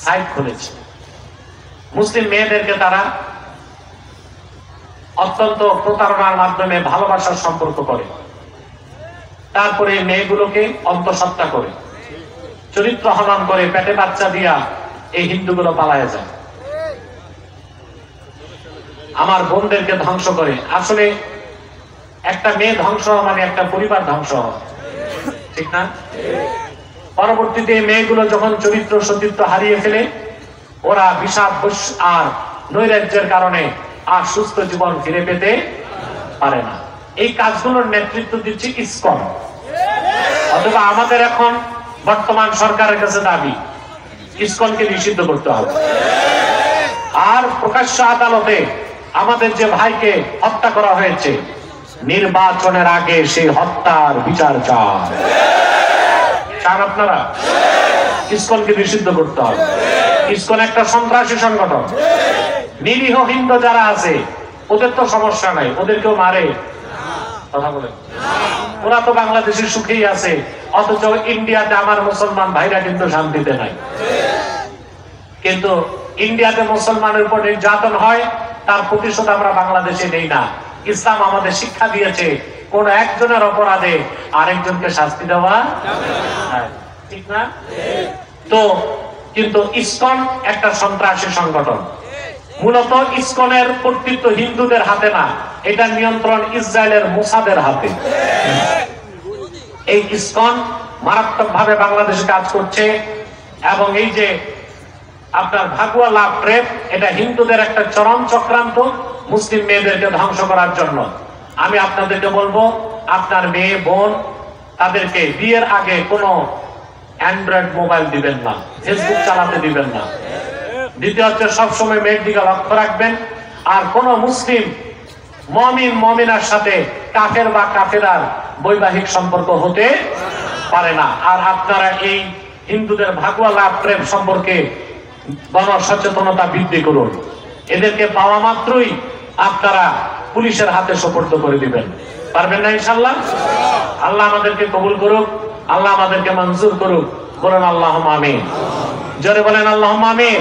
Site খুলেছে। মুসলিম মেয়েদেরকে তারা অত্যন্ত প্রতারণার মাধ্যমে ভালোবাসার সম্পর্ক করে, তারপরে মেয়েগুলোকে অন্তঃসত্ত্বা করে, চরিত্র হনন করে, পেটে বাচ্চা দিয়া এই হিন্দুগুলো পালায় যায়, আমার বোনদেরকে ধ্বংস করে। আসলে একটা মেয়ে ধ্বংস মানে একটা পরিবার ধ্বংস, ঠিক না? পরবর্তীতে মেয়েগুলো যখন চরিত্র সতীত্ব হারিয়ে ফেলে, ওরা বিষাদ আর নৈরাজ্যের কারণে আর সুস্থ জীবন ফিরে পেতে পারে না। এই কাজগুলোর নেতৃত্ব দিচ্ছে ইসকন। অথবা আমাদের এখন বর্তমান সরকারের কাছে দাবি ইসকনকে নিষিদ্ধ করতে হবে। আর প্রকাশ্য আদালতে আমাদের যে ভাইকে হত্যা করা হয়েছে, নির্বাচনের আগে সেই হত্যার বিচার চান আপনারা? ইসকনকে নিষিদ্ধ করতে হবে। ইসকন একটা সন্ত্রাসী সংগঠন। নিরীহ হিন্দু যারা আছে ওদের তো সমস্যা নাই, ওদেরকেও মারে, কথা বলেন। ওরা তো বাংলাদেশের সুখেই আছে, অথচ ইন্ডিয়াতে আমার মুসলমান ভাইরা কিন্তু শান্তিতে নাই। কিন্তু ইন্ডিয়াতে মুসলমানের উপর নির্যাতন হয়, তার প্রতিশোধ আমরা বাংলাদেশে নেই না। ইসলাম আমাদের শিক্ষা দিয়েছে কোন একজনের অপরাধে আরেকজনকে শাস্তি দেওয়া, ঠিক না? তো কিন্তু ইসকন একটা সন্ত্রাসী সংগঠন। মূলত ইসকনের কর্তৃত্ব হিন্দুদের হাতে না, এটা নিয়ন্ত্রণ ইসরায়েলের মোসাদের হাতে। এই ইসকন মারাত্মক ভাবে বাংলাদেশে কাজ করছে, এবং এই যে আপনার ভাগুয়া লাভ ট্রেপ, এটা হিন্দুদের একটা চরম চক্রান্ত মুসলিম মেয়েদেরকে ধ্বংস করার জন্য। আমি আপনাদেরকে বলবো, আপনার মেয়ে বোন তাদেরকে বিয়ের আগে কোনো অ্যান্ড্রয়েড মোবাইল দিবেন না, ফেসবুক চালাতে দিবেন না। দ্বিতীয় হচ্ছে সবসময় মেয়ের দিকে লক্ষ্য রাখবেন। আর কোন মুসলিম মুমিন মুমিনার সাথে কাফের বা কাফেরার বৈবাহিক সম্পর্ক হতে পারে না। আর আপনারা এই হিন্দুদের ভাগুয়া লাভ প্রেম সম্পর্কে গণসচেতনতা বৃদ্ধি করুন। এদেরকে পাওয়া মাত্রই আপনারা পুলিশের হাতে সোপর্দ করে দিবেন, পারবেন না ইনশাআল্লাহ? আল্লাহ আমাদেরকে কবুল করুক, আল্লাহ আমাদেরকে মঞ্জুর করুক। বলেন আল্লাহুম্মা আমিন। জোরে বলেন আল্লাহুম্মা আমিন।